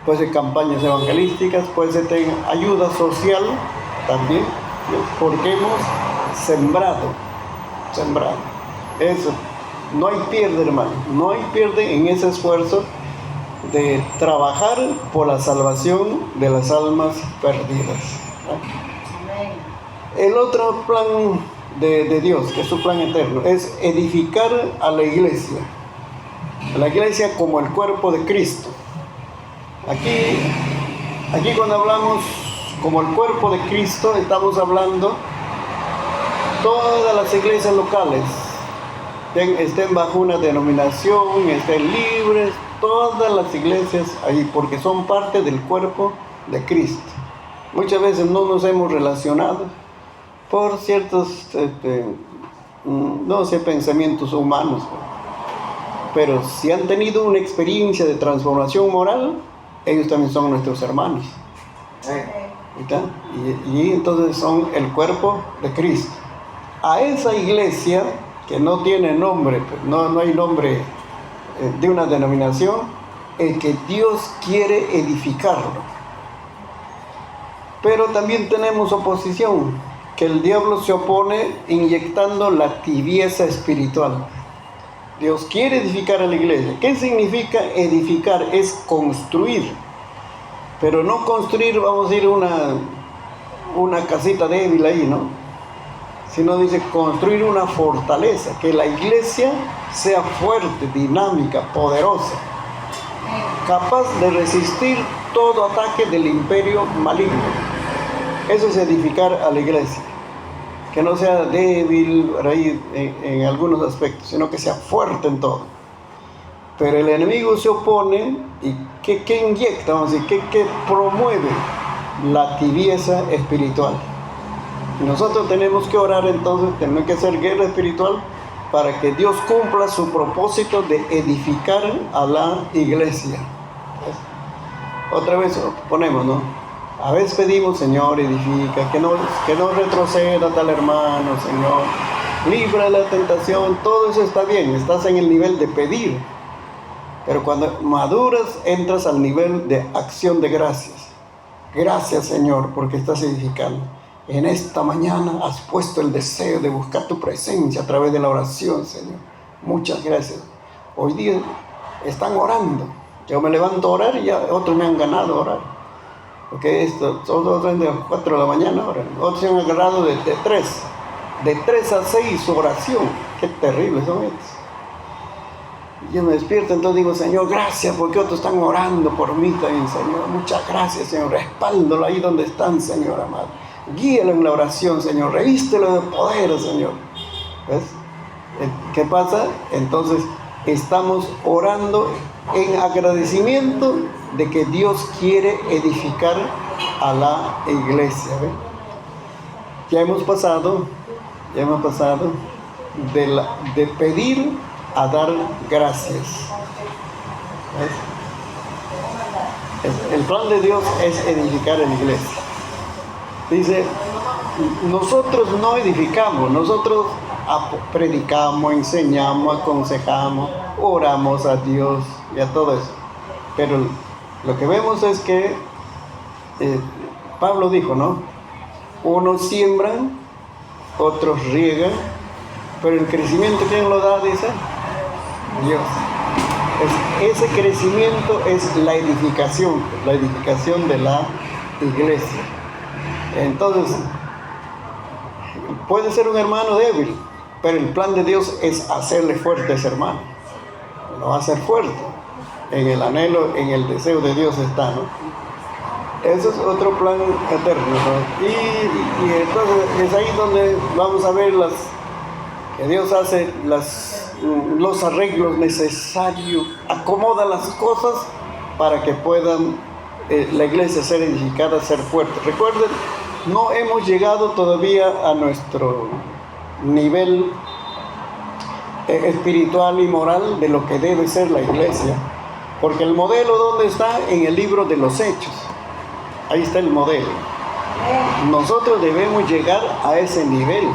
puede ser campañas evangelísticas, puede ser ayuda social también, porque hemos sembrado. Eso. No hay pierde, hermano, no hay pierde en ese esfuerzo de trabajar por la salvación de las almas perdidas. El otro plan de Dios, que es su plan eterno, es edificar a la iglesia como el cuerpo de Cristo. Aquí cuando hablamos como el cuerpo de Cristo, estamos hablando todas las iglesias locales, estén bajo una denominación, estén libres, todas las iglesias ahí, porque son parte del cuerpo de Cristo. Muchas veces no nos hemos relacionado por ciertos pensamientos humanos, pero si han tenido una experiencia de transformación moral, ellos también son nuestros hermanos. Y entonces son el cuerpo de Cristo. A esa iglesia que no tiene nombre, no hay nombre de una denominación, el que Dios quiere edificarlo. Pero también tenemos oposición, que el diablo se opone inyectando la tibieza espiritual. Dios quiere edificar a la iglesia. ¿Qué significa edificar? Es construir. Pero no construir, vamos a decir, una casita débil ahí, ¿no? Sino dice construir una fortaleza, que la iglesia sea fuerte, dinámica, poderosa, capaz de resistir todo ataque del imperio maligno. Eso es edificar a la iglesia, que no sea débil ahí en algunos aspectos, sino que sea fuerte en todo. Pero el enemigo se opone y ¿qué inyecta? Vamos a decir, ¿qué promueve? La tibieza espiritual. Nosotros tenemos que orar entonces, tenemos que hacer guerra espiritual para que Dios cumpla su propósito de edificar a la iglesia. Otra vez ponemos, ¿no? A veces pedimos, Señor, edifica, que no retroceda tal hermano, Señor, libra de la tentación, todo eso está bien, estás en el nivel de pedir. Pero cuando maduras, entras al nivel de acción de gracias. Gracias, Señor, porque estás edificando. En esta mañana has puesto el deseo de buscar tu presencia a través de la oración, Señor. Muchas gracias. Hoy día están orando. Yo me levanto a orar y ya otros me han ganado a orar. Porque todos de las 4 de la mañana oran. Otros se han agarrado de 3 a 6 oración. Qué terrible son estos. Yo me despierto, entonces digo, Señor, gracias, porque otros están orando por mí también, Señor. Muchas gracias, Señor. Respáldalo ahí donde están, Señor amado. Guíalo en la oración, Señor. Revístelo de poder, Señor. ¿Ves? ¿Qué pasa? Entonces, estamos orando en agradecimiento de que Dios quiere edificar a la iglesia. ¿Ves? Ya hemos pasado de pedir a dar gracias. El plan de Dios es edificar en la iglesia. Dice, nosotros no edificamos, nosotros predicamos, enseñamos, aconsejamos, oramos a Dios y a todo eso. Pero lo que vemos es que Pablo dijo, ¿no? Unos siembran, otros riegan, pero el crecimiento, ¿quién lo da? Dice Dios. Ese crecimiento es la edificación de la iglesia. Entonces, puede ser un hermano débil, pero el plan de Dios es hacerle fuerte a ese hermano. Lo va a hacer fuerte. En el anhelo, en el deseo de Dios está, ¿no? Eso es otro plan eterno, ¿no? Y entonces es ahí donde vamos a ver que Dios hace los arreglos necesarios, acomoda las cosas para que puedan la iglesia ser edificada, ser fuerte. Recuerden, no hemos llegado todavía a nuestro nivel espiritual y moral de lo que debe ser la iglesia, porque el modelo, ¿dónde está? En el libro de los Hechos. Ahí está el modelo. Nosotros debemos llegar a ese nivel.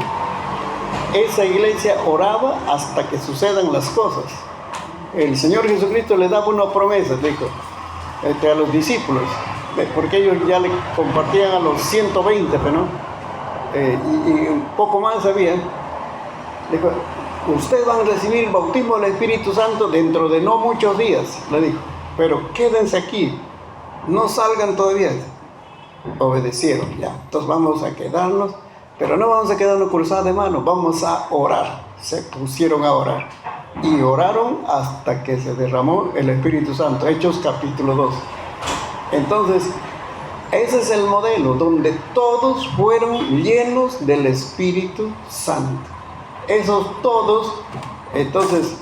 Esa iglesia oraba hasta que sucedan las cosas. El Señor Jesucristo le daba una promesa, dijo, a los discípulos, porque ellos ya le compartían a los 120, ¿no? Y un poco más había. Dijo, ustedes van a recibir el bautismo del Espíritu Santo dentro de no muchos días, le dijo, pero quédense aquí, no salgan todavía. Obedecieron, ya. Entonces vamos a quedarnos, pero no vamos a quedarnos cruzados de manos, vamos a orar. Se pusieron a orar y oraron hasta que se derramó el Espíritu Santo. Hechos capítulo 2. Entonces, ese es el modelo donde todos fueron llenos del Espíritu Santo. Esos todos, entonces,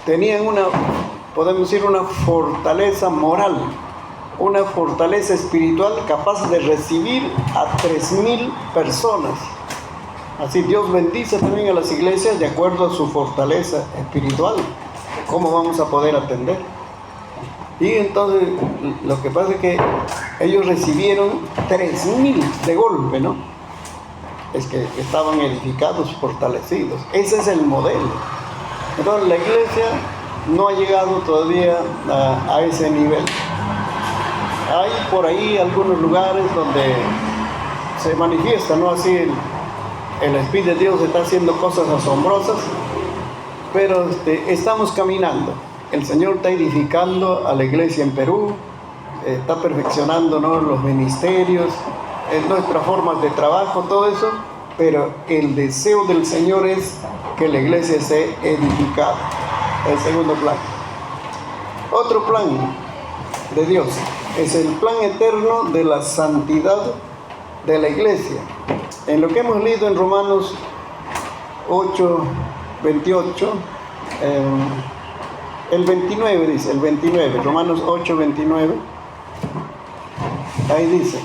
tenían podemos decir, una fortaleza moral, una fortaleza espiritual capaz de recibir a 3,000 personas. Así Dios bendice también a las iglesias de acuerdo a su fortaleza espiritual. ¿Cómo vamos a poder atender? Y entonces lo que pasa es que ellos recibieron 3,000 de golpe, ¿no? Es que estaban edificados, fortalecidos. Ese es el modelo. Entonces la iglesia no ha llegado todavía a ese nivel. Hay por ahí algunos lugares donde se manifiesta, ¿no? Así el Espíritu de Dios está haciendo cosas asombrosas, pero estamos caminando. El Señor está edificando a la iglesia en Perú, está perfeccionando, ¿no?, los ministerios, nuestras formas de trabajo, todo eso, pero el deseo del Señor es que la iglesia sea edificada. El segundo plan. Otro plan de Dios es el plan eterno de la santidad de la iglesia. En lo que hemos leído en Romanos 8:28, el 29 dice, el 29, Romanos 8:29, ahí dice,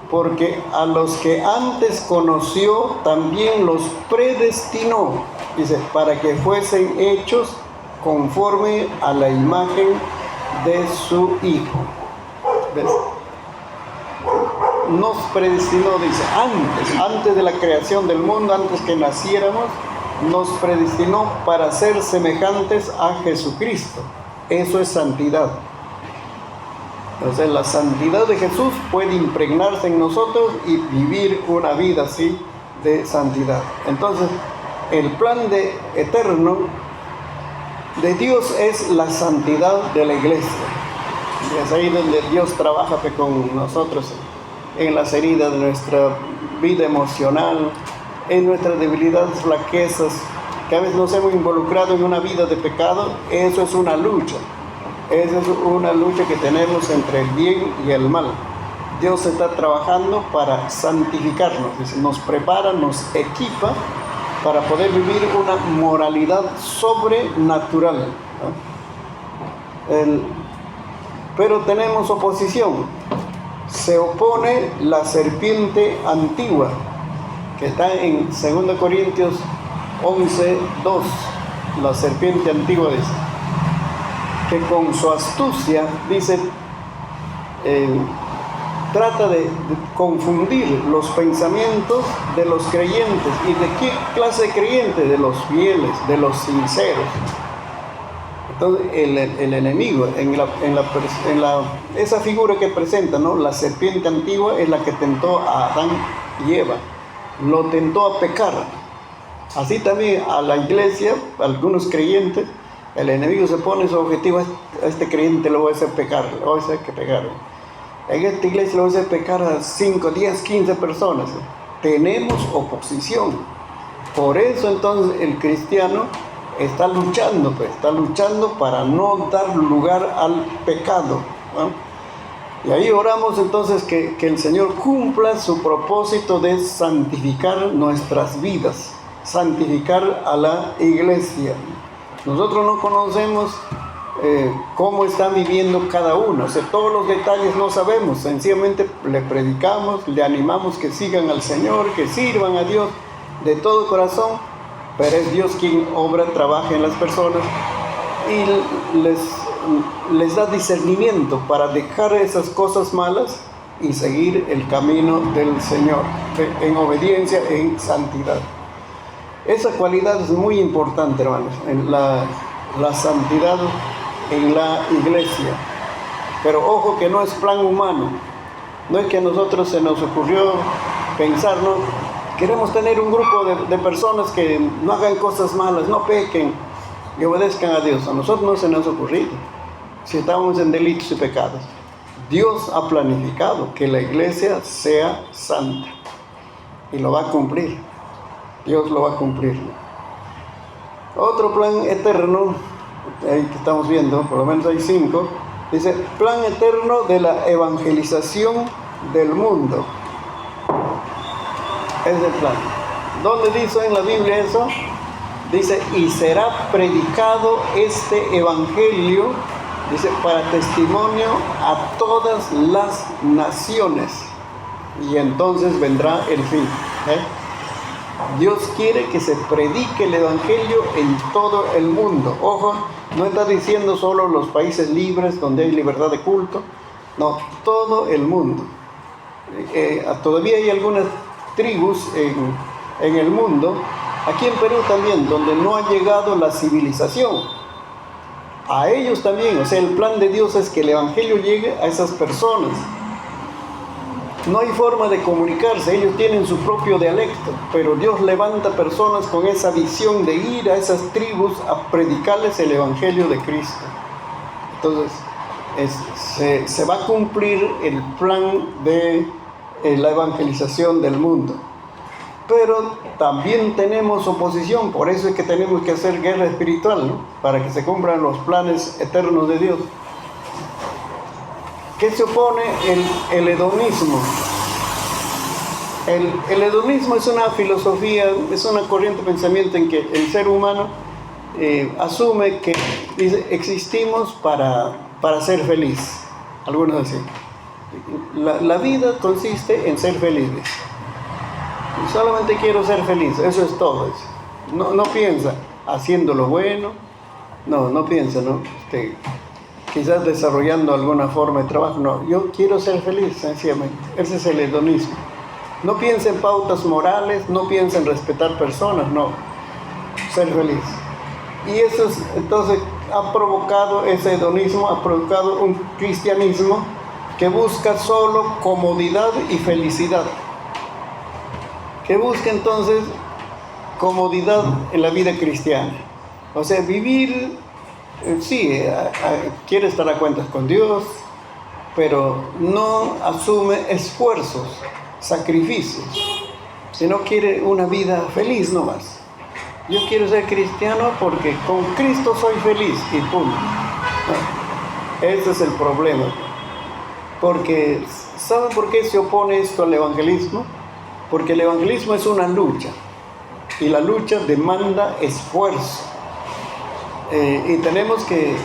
porque a los que antes conoció también los predestinó, dice, para que fuesen hechos conforme a la imagen de su Hijo. ¿Ves? Nos predestinó, dice, antes de la creación del mundo, antes que naciéramos, nos predestinó para ser semejantes a Jesucristo. Eso es santidad. O sea, la santidad de Jesús puede impregnarse en nosotros y vivir una vida así de santidad. Entonces, el plan eterno de Dios es la santidad de la iglesia. Y es ahí donde Dios trabaja con nosotros, en las heridas de nuestra vida emocional, en nuestras debilidades, flaquezas, que a veces nos hemos involucrado en una vida de pecado. Eso es una lucha. Esa es una lucha que tenemos entre el bien y el mal. Dios está trabajando para santificarnos, nos prepara, nos equipa para poder vivir una moralidad sobrenatural, ¿no? Pero tenemos oposición. Se opone la serpiente antigua, que está en 2 Corintios 11:2. La serpiente antigua dice que con su astucia, dice, trata de confundir los pensamientos de los creyentes. ¿Y de qué clase de creyentes? De los fieles, de los sinceros. Entonces el enemigo, esa figura que presenta, ¿no? La serpiente antigua es la que tentó a Adán y Eva, lo tentó a pecar. Así también a la iglesia, a algunos creyentes, el enemigo se pone su objetivo: a este creyente lo voy a hacer pecar, lo voy a hacer que pecar. En esta iglesia lo voy a hacer pecar a 5, 10, 15 personas. Tenemos oposición. Por eso entonces el cristiano está luchando para no dar lugar al pecado, ¿no? Y ahí oramos entonces que el Señor cumpla su propósito de santificar nuestras vidas, santificar a la iglesia. Nosotros no conocemos cómo están viviendo cada uno, o sea, todos los detalles no sabemos. Sencillamente le predicamos, le animamos que sigan al Señor, que sirvan a Dios de todo corazón, pero es Dios quien obra, trabaja en las personas y les da discernimiento para dejar esas cosas malas y seguir el camino del Señor en obediencia, en santidad. Esa cualidad es muy importante, hermanos, en la santidad en la iglesia. Pero ojo, que no es plan humano. No es que a nosotros se nos ocurrió pensar, no, queremos tener un grupo de personas que no hagan cosas malas, no pequen y obedezcan a Dios. A nosotros no se nos ha ocurrido, si estamos en delitos y pecados. Dios ha planificado que la iglesia sea santa y lo va a cumplir. Dios lo va a cumplir. Otro plan eterno, ahí que estamos viendo, por lo menos hay 5, dice: plan eterno de la evangelización del mundo. Es el plan. ¿Dónde dice en la Biblia eso? Dice: y será predicado este evangelio, dice, para testimonio a todas las naciones, y entonces vendrá el fin. Dios quiere que se predique el evangelio en todo el mundo. Ojo, no está diciendo solo los países libres donde hay libertad de culto, no, todo el mundo. Todavía hay algunas tribus en el mundo, aquí en Perú también, donde no ha llegado la civilización. A ellos también, o sea, el plan de Dios es que el evangelio llegue a esas personas. No hay forma de comunicarse, ellos tienen su propio dialecto, pero Dios levanta personas con esa visión de ir a esas tribus a predicarles el evangelio de Cristo. Entonces, se va a cumplir el plan de la evangelización del mundo. Pero también tenemos oposición, por eso es que tenemos que hacer guerra espiritual, ¿no? Para que se cumplan los planes eternos de Dios. ¿Qué se opone? El hedonismo. El hedonismo es una filosofía, es una corriente de pensamiento en que el ser humano asume que existimos para ser feliz. Algunos así. La vida consiste en ser felices. Solamente quiero ser feliz, eso es todo. No piensa haciendo lo bueno, no piensa, ¿no? Quizás desarrollando alguna forma de trabajo, no, yo quiero ser feliz, sencillamente. Ese es el hedonismo. No piensa en pautas morales, no piensa en respetar personas, no, ser feliz. Y eso entonces ha provocado, ese hedonismo ha provocado un cristianismo que busca solo comodidad y felicidad, que busca entonces comodidad en la vida cristiana. O sea, vivir, sí, quiere estar a cuentas con Dios, pero no asume esfuerzos, sacrificios, sino quiere una vida feliz nomás. Yo quiero ser cristiano porque con Cristo soy feliz y punto. Ese es el problema. Porque, ¿saben por qué se opone esto al evangelismo? Porque el evangelismo es una lucha. Y la lucha demanda esfuerzo. Y tenemos que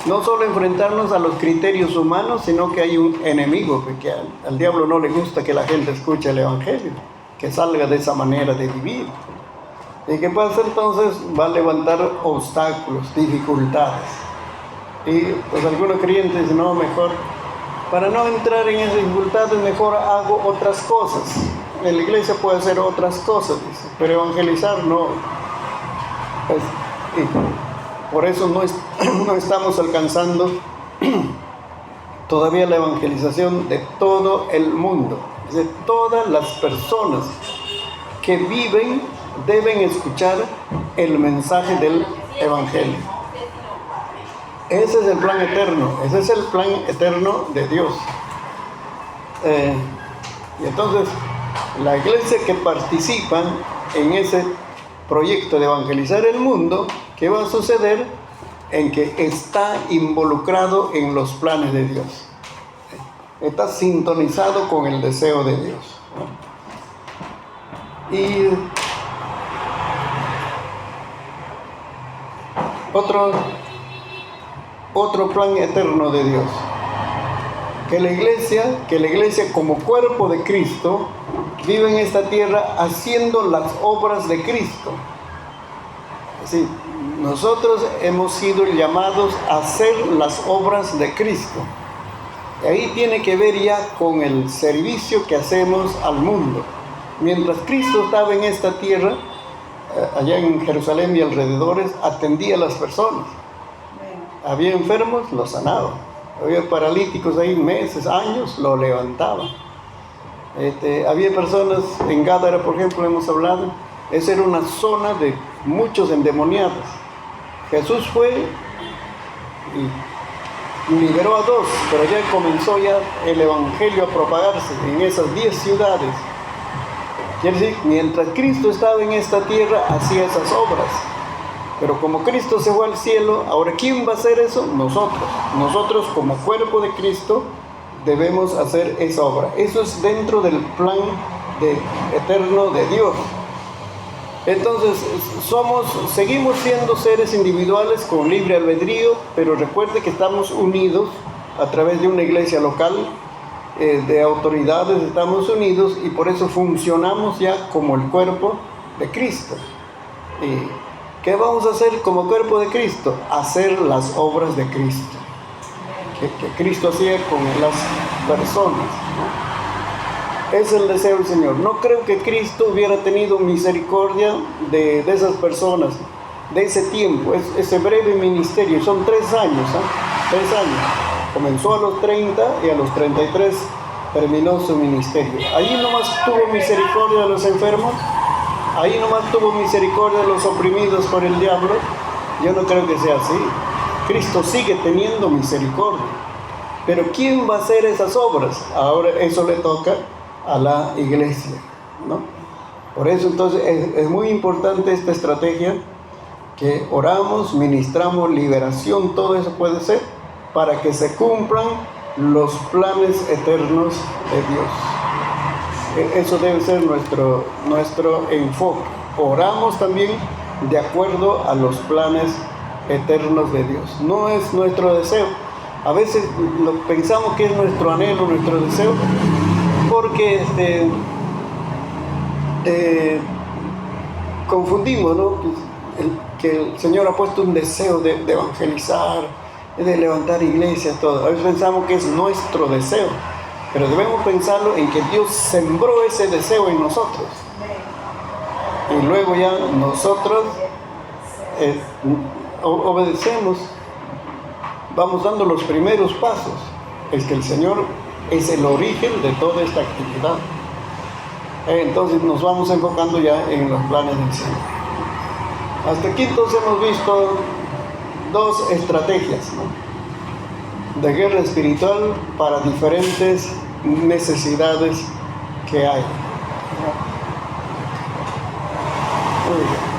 no solo enfrentarnos a los criterios humanos, sino que hay un enemigo, porque al diablo no le gusta que la gente escuche el evangelio, que salga de esa manera de vivir. ¿Y qué pasa entonces? Va a levantar obstáculos, dificultades. Y pues algunos creyentes dicen, no, mejor, para no entrar en esas dificultades, mejor hago otras cosas. En la iglesia puede hacer otras cosas, dice, pero evangelizar no. Pues, por eso no estamos alcanzando todavía la evangelización de todo el mundo. De todas las personas que viven deben escuchar el mensaje del evangelio. Ese es el plan eterno, ese es el plan eterno de Dios. Y entonces, la iglesia que participa en ese proyecto de evangelizar el mundo, ¿qué va a suceder? En que está involucrado en los planes de Dios. Está sintonizado con el deseo de Dios. Y otro plan eterno de Dios. Que la iglesia como cuerpo de Cristo vive en esta tierra haciendo las obras de Cristo. Sí, nosotros hemos sido llamados a hacer las obras de Cristo. Y ahí tiene que ver ya con el servicio que hacemos al mundo. Mientras Cristo estaba en esta tierra, allá en Jerusalén y alrededores, atendía a las personas. Había enfermos, los sanaba. Había paralíticos ahí meses, años, lo levantaba. Había personas en Gádara, por ejemplo, hemos hablado. Esa era una zona de muchos endemoniados. Jesús fue y liberó a 2, pero ya comenzó ya el evangelio a propagarse en esas 10 ciudades. Quiere decir, mientras Cristo estaba en esta tierra, hacía esas obras. Pero como Cristo se fue al cielo, ahora ¿quién va a hacer eso? Nosotros. Nosotros como cuerpo de Cristo debemos hacer esa obra. Eso es dentro del plan eterno de Dios. Entonces, seguimos siendo seres individuales con libre albedrío, pero recuerde que estamos unidos a través de una iglesia local, de autoridades, estamos unidos y por eso funcionamos ya como el cuerpo de Cristo. ¿Y qué vamos a hacer como cuerpo de Cristo? Hacer las obras de Cristo, que Cristo hacía con las personas, ¿no? Es el deseo del Señor. No creo que Cristo hubiera tenido misericordia de esas personas, de ese tiempo, ese breve ministerio. Son 3 años, 3 años. Comenzó a los 30 y a los 33 terminó su ministerio. Ahí nomás tuvo misericordia de los enfermos, ahí nomás tuvo misericordia de los oprimidos por el diablo. Yo no creo que sea así. Cristo sigue teniendo misericordia. Pero ¿quién va a hacer esas obras? Ahora eso le toca a la iglesia, ¿no? Por eso entonces es muy importante esta estrategia, que oramos, ministramos liberación, todo eso puede ser para que se cumplan los planes eternos de Dios. Eso debe ser nuestro enfoque. Oramos también de acuerdo a los planes eternos de Dios. No es nuestro deseo. A veces pensamos que es nuestro anhelo, nuestro deseo, porque confundimos, ¿no? Que el Señor ha puesto un deseo de evangelizar, de levantar iglesias, todo. A veces pensamos que es nuestro deseo, pero debemos pensarlo en que Dios sembró ese deseo en nosotros. Y luego ya nosotros obedecemos, vamos dando los primeros pasos. Es que el Señor es el origen de toda esta actividad. Entonces nos vamos enfocando ya en los planes del Señor. Hasta aquí entonces hemos visto dos estrategias, ¿no?, de guerra espiritual para diferentes necesidades que hay. Muy bien.